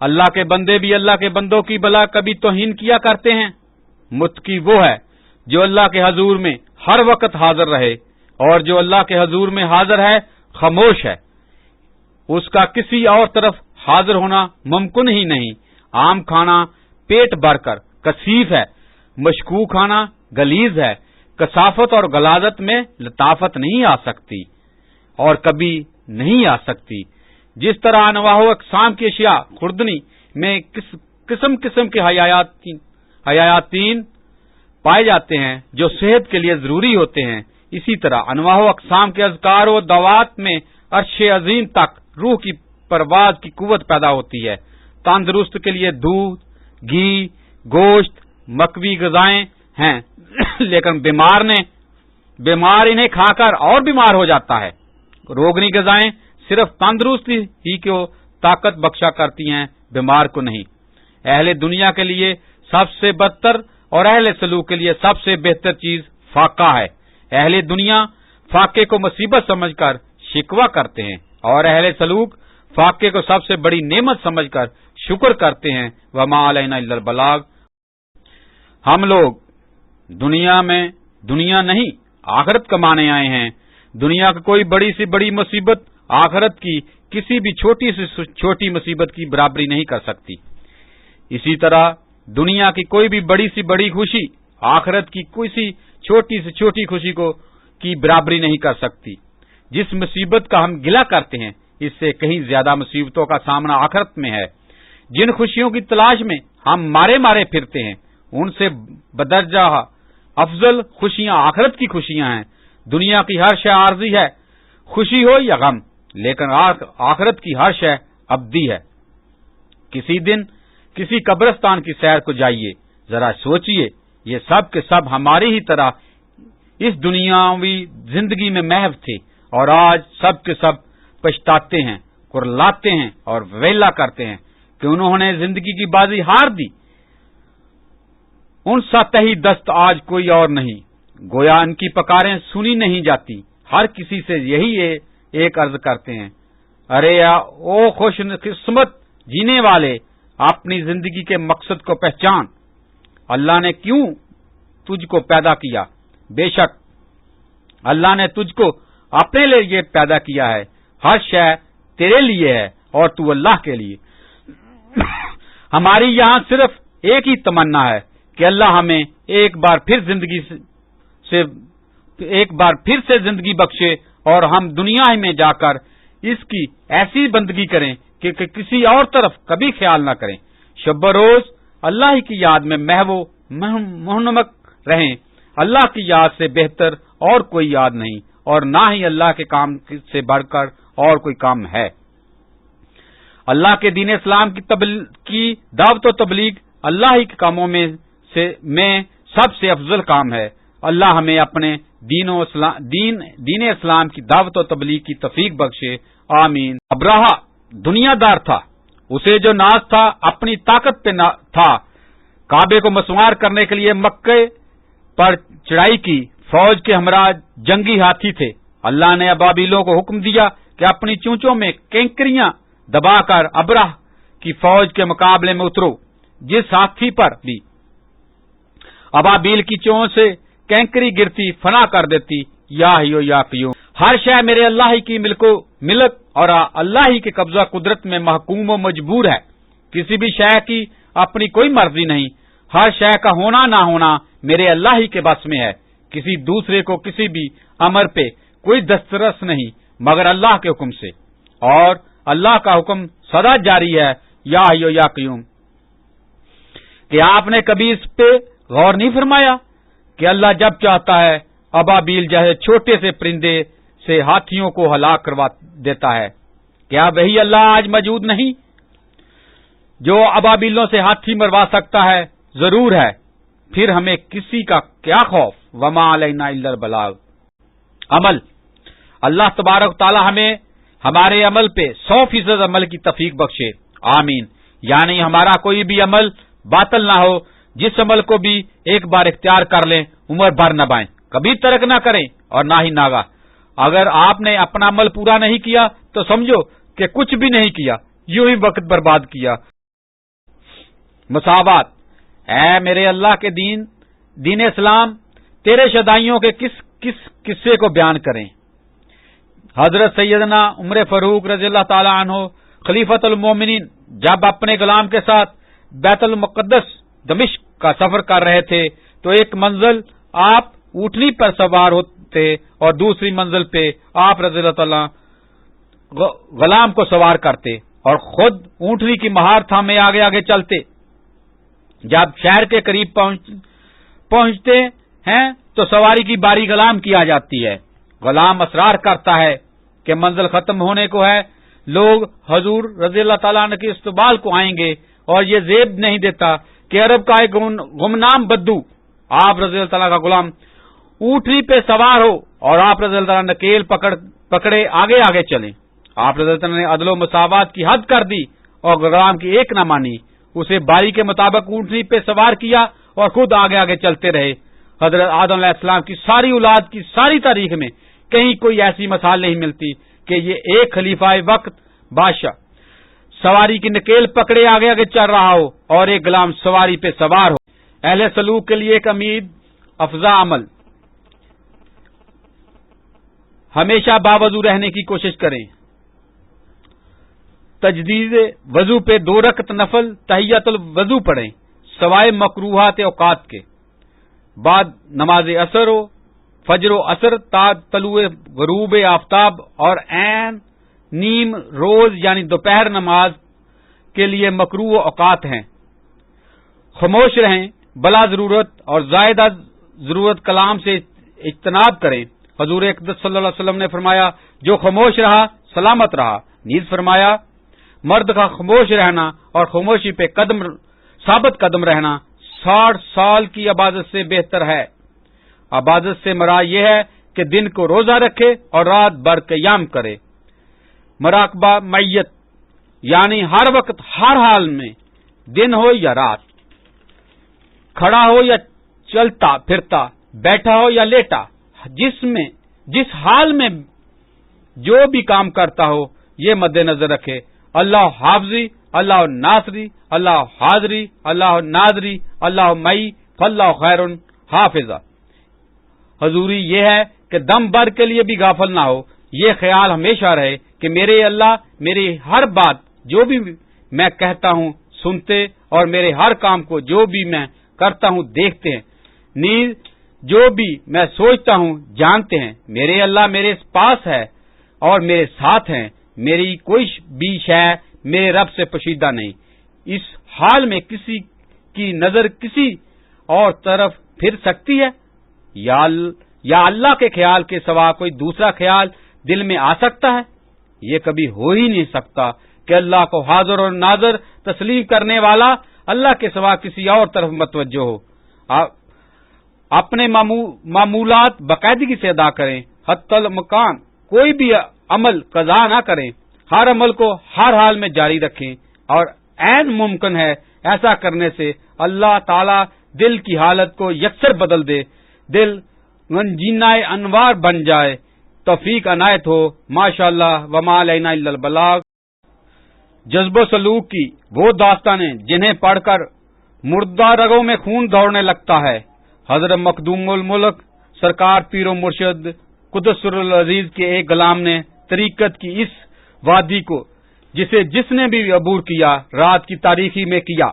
अल्लाह के बंदे भी अल्लाह के बंदों की भला कभी तौहीन किया करते हैं। मुत्तकी वो है जो अल्लाह के हजूर में हर वक्त हाजिर रहे, और जो अल्लाह के हजूर में हाजिर है खामोश है। उसका किसी और तरफ हाजिर होना मुमकिन ही नहीं। आम खाना पेट भरकर कसीफ है, मशकू खाना गलीज है। कसाफत और गलाजत में लताफत नहीं आ सकती और कभी नहीं आ सकती। जिस तरह अनवाह अक़साम की अशिया खुर्दनी में किस्म किस्म के हयातीन पाए जाते हैं जो सेहत के लिए जरूरी होते हैं, इसी तरह अनवाह अक़साम के अज़कार व दवात में अर्श अजीम तक रूह की परवाज की कुव्वत पैदा होती है। तंदुरुस्त के लिए दूध, घी, गोश्त, मकवी गजाएं हैं, लेकिन बीमार इन्हें खाकर और बीमार हो जाता है। रोगनी गजाएं सिर्फ तंदुरुस्ती ही को ताकत बख्शा करती हैं, बीमार को नहीं। अहले दुनिया के लिए सबसे बदतर और अहले सलूक के लिए सबसे बेहतर चीज फाका है। अहले दुनिया फाके को मुसीबत समझकर शिकवा करते हैं और अहले सलूक फाके को सबसे बड़ी नेमत समझकर शुक्र करते हैं। वमा अलैना इल्लल बलाग। हम लोग दुनिया नहीं आखिरत कमाने आए हैं। दुनिया की कोई बड़ी सी बड़ी मुसीबत आखिरत की किसी भी छोटी से छोटी मुसीबत की बराबरी नहीं कर सकती। इसी तरह दुनिया की कोई भी बड़ी सी बड़ी खुशी आखिरत की किसी छोटी से छोटी खुशी की बराबरी नहीं कर सकती। जिस मुसीबत का हम गिला करते हैं, इससे कहीं ज्यादा मुसीबतों का सामना आखिरत में है। जिन खुशियों की तलाश में हम मारे मारे फिरते हैं, उनसे बदरजा अफजल खुशियां आखिरत की खुशियां हैं। दुनिया की हर शय आर्जी है, खुशी हो या गम, लेकिन आखिरत की हर शय अब्दी है। किसी दिन किसी कब्रिस्तान की सैर को जाइए, जरा सोचिए, ये सब के सब हमारी ही तरह इस दुनियावी जिंदगी में महव थे और आज सब के सब पछताते हैं, कुरलाते हैं और वेला करते हैं कि उन्होंने जिंदगी की बाजी हार दी। उन सतही दस्त आज कोई और नहीं, गोया इनकी पकारें सुनी नहीं जाती। हर किसी से यही एक अर्ज करते हैं, अरे या ओ खुशकिस्मत जीने वाले, अपनी जिंदगी के मकसद को पहचान। अल्लाह ने क्यों तुझको पैदा किया? बेशक अल्लाह ने तुझको अपने लिए पैदा किया है। हर शय तेरे लिए है और तू अल्लाह के लिए। हमारी यहां सिर्फ एक ही तमन्ना है कि अल्लाह हमें एक बार फिर से जिंदगी बख्शे और हम दुनिया ही में जाकर इसकी ऐसी बंदगी करें कि किसी और तरफ कभी ख्याल न करें। शब रोज अल्लाह की याद में महवो मुहनमक रहें। अल्लाह की याद से बेहतर और कोई याद नहीं, और ना ही अल्लाह के काम से बढ़कर और कोई काम है। अल्लाह के दीन इस्लाम की दावत व तबलीग अल्लाह ही के कामों में सबसे अफजल काम है। अल्लाह हमें अपने दीन इस्लाम की दावत व तबलीग की तौफीक बख्शे, आमीन। अब्राहा दुनियादार था, उसे जो नाज था अपनी ताकत पे था। काबे को मसवार करने के लिए मक्के पर चढ़ाई की। फौज के हमरा जंगी हाथी थे। अल्लाह ने अबाबीलों को हुक्म दिया कि अपनी चूंचों में कैंकरियां दबाकर अब्राह की फौज के मुकाबले में उतरो। जिस हाथी पर भी अबाबील की चोंच से कैंकरी गिरती फना कर देती। या कयूम, हर शय मेरे अल्लाह ही की मिलक और अल्लाह ही के कब्जा कुदरत में महकूम व मजबूर है। किसी भी शय की अपनी कोई मर्जी नहीं। हर शय का होना ना होना मेरे अल्लाह ही के बस में है। किसी दूसरे को किसी भी अमर पे कोई दस्तरस नहीं मगर अल्लाह के हुक्म से, और अल्लाह का हुक्म सदा जारी है। या कयूम, कि आपने कभी इस पे गौर नहीं फरमाया कि अल्लाह जब चाहता है अबाबील जैसे छोटे से परिंदे से हाथियों को हलाक करवा देता है। क्या वही अल्लाह आज मौजूद नहीं जो अबाबीलों से हाथी मरवा सकता है? जरूर है। फिर हमें किसी का क्या खौफ? वमा अलैना इल्लल बलाग। अमल, अल्लाह तबारक तआला हमें हमारे अमल पे 100% अमल की तौफीक बख्शे, आमीन। यानी हमारा कोई भी अमल बातिल ना हो। जिस अमल को भी एक बार इख्तियार कर लें, उम्र भर न बाएं, कभी तर्क ना करें और ना ही नागा। अगर आपने अपना अमल पूरा नहीं किया तो समझो कि कुछ भी नहीं किया, यूं ही वक्त बर्बाद किया। مساوات، اے میرے اللہ کے دین اسلام تیرے شدائیوں کے کس قصے کو بیان کریں۔ حضرت سیدنا عمر فاروق رضی اللہ تعالی عنہ خلیفۃ المومنین جب اپنے غلام کے ساتھ بیت المقدس دمشق کا سفر کر رہے تھے تو ایک منزل آپ اونٹنی پر سوار ہوتے اور دوسری منزل پہ آپ رضی اللہ تعالی غلام کو سوار کرتے اور خود اونٹنی کی مہار تھامے آگے آگے چلتے۔ جب شہر کے قریب پہنچتے ہیں تو سواری کی باری غلام کی آ جاتی ہے۔ غلام اصرار کرتا ہے کہ منزل ختم ہونے کو ہے، لوگ حضور رضی اللہ تعالیٰ عنہ کے استقبال کو آئیں گے، اور یہ زیب نہیں دیتا کہ عرب کا ایک گمنام بدو آپ رضی اللہ تعالیٰ کا غلام اونٹنی پہ سوار ہو اور آپ رضی اللہ تعالیٰ نکیل پکڑے آگے آگے چلیں۔ آپ رضی اللہ تعالیٰ نے عدل و مساوات کی حد کر دی اور غلام کی ایک نہ مانی، اسے باری کے مطابق اونٹنی پہ سوار کیا اور خود آگے آگے چلتے رہے۔ حضرت آدم علیہ السلام کی ساری اولاد کی ساری تاریخ میں کہیں کوئی ایسی مثال نہیں ملتی کہ یہ ایک خلیفہ وقت بادشاہ سواری کی نکیل پکڑے آگے آگے چل رہا ہو اور ایک غلام سواری پہ سوار ہو۔ اہل سلوک کے لیے ایک امید افزا عمل، ہمیشہ باوضو رہنے کی کوشش کریں۔ تجدید وضو پہ 2 رکعت نفل تحیۃ الوضو پڑھیں سوائے مکروہات اوقات کے، بعد نماز عصر و فجر و عصر تا طلوع غروب آفتاب اور عین نیم روز یعنی دوپہر نماز کے لیے مکروہ اوقات ہیں۔ خاموش رہیں، بلا ضرورت اور زائدہ ضرورت کلام سے اجتناب کریں۔ حضور اقدس صلی اللہ علیہ وسلم نے فرمایا جو خاموش رہا سلامت رہا۔ نیز فرمایا مرد کا خاموش رہنا اور خاموشی پہ ثابت قدم رہنا 60 سال کی عبادت سے بہتر ہے۔ عبادت سے مراد یہ ہے کہ دن کو روزہ رکھے اور رات بھر قیام کرے۔ مراقبہ میت یعنی ہر وقت ہر حال میں، دن ہو یا رات، کھڑا ہو یا چلتا پھرتا، بیٹھا ہو یا لیٹا، جس حال میں جو بھی کام کرتا ہو یہ مد نظر رکھے۔ اللہ حافظی، اللہ ناصری، اللہ حاضری، اللہ ناظری، اللہ مئی فاللہ خیر حافظہ۔ حضوری یہ ہے کہ دم بھر کے لیے بھی غافل نہ ہو، یہ خیال ہمیشہ رہے کہ میرے اللہ میری ہر بات جو بھی میں کہتا ہوں سنتے اور میرے ہر کام کو جو بھی میں کرتا ہوں دیکھتے ہیں، نیز جو بھی میں سوچتا ہوں جانتے ہیں۔ میرے اللہ میرے پاس ہے اور میرے ساتھ ہیں، میری کوئی بھی شے میرے رب سے پوشیدہ نہیں۔ اس حال میں کسی کی نظر کسی اور طرف پھر سکتی ہے یا اللہ کے خیال کے سوا کوئی دوسرا خیال دل میں آ سکتا ہے؟ یہ کبھی ہو ہی نہیں سکتا کہ اللہ کو حاضر اور ناظر تسلیم کرنے والا اللہ کے سوا کسی اور طرف متوجہ ہو۔ اپنے معمولات باقاعدگی سے ادا کریں، حتی المکان کوئی بھی عمل قضا نہ کریں، ہر عمل کو ہر حال میں جاری رکھیں، اور عین ممکن ہے ایسا کرنے سے اللہ تعالی دل کی حالت کو یکسر بدل دے، دل گنجینہ انوار بن جائے۔ توفیق عنایت ہو، ماشاءاللہ وما علینا الا البلاغ۔ جذب و سلوک کی وہ داستانیں جنہیں پڑھ کر مردہ رگوں میں خون دوڑنے لگتا ہے۔ حضرت مخدوم الملک سرکار پیر و مرشد قدس العزیز کے ایک غلام نے طریقت کی اس وادی کو جس نے بھی عبور کیا رات کی تاریکی میں کیا،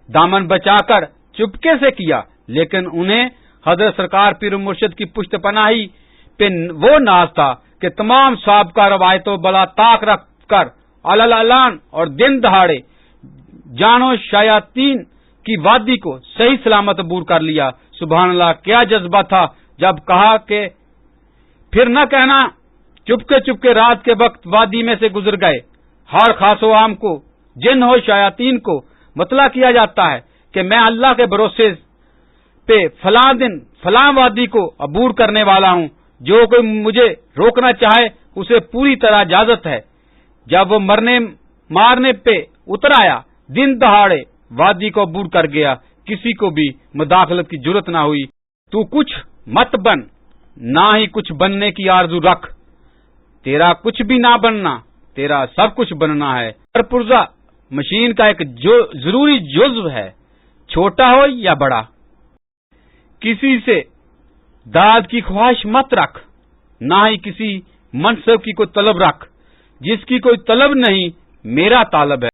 دامن بچا کر چپکے سے کیا، لیکن انہیں حضرت سرکار پیر و مرشد کی پشت پناہی پہ وہ ناز تھا کہ تمام سابقہ روایتوں بلا طاق رکھ کر علان اور دن دہاڑے جانو شیاطین کی وادی کو صحیح سلامت عبور کر لیا۔ سبحان اللہ، کیا جذبہ تھا جب کہا کہ پھر نہ کہنا، چپکے چپکے رات کے وقت وادی میں سے گزر گئے۔ ہر خاص و عام کو، جن ہو شیاطین کو مطلع کیا جاتا ہے کہ میں اللہ کے بھروسے پہ فلاں دن فلاں وادی کو عبور کرنے والا ہوں، جو کوئی مجھے روکنا چاہے اسے پوری طرح اجازت ہے۔ جب وہ مارنے پہ اتر آیا، دن دہاڑے وادی کو عبور کر گیا، کسی کو بھی مداخلت کی جرت نہ ہوئی۔ تو کچھ مت بن، نہ ہی کچھ بننے کی آرزو رکھ، تیرا کچھ بھی نہ بننا، تیرا سب کچھ بننا ہے۔ ہر پرزہ مشین کا ایک ضروری جزو ہے، چھوٹا ہو یا بڑا۔ کسی سے داد کی خواہش مت رکھ، نہ ہی کسی منصب کی کوئی طلب رکھ، جس کی کوئی طلب نہیں میرا طالب ہے۔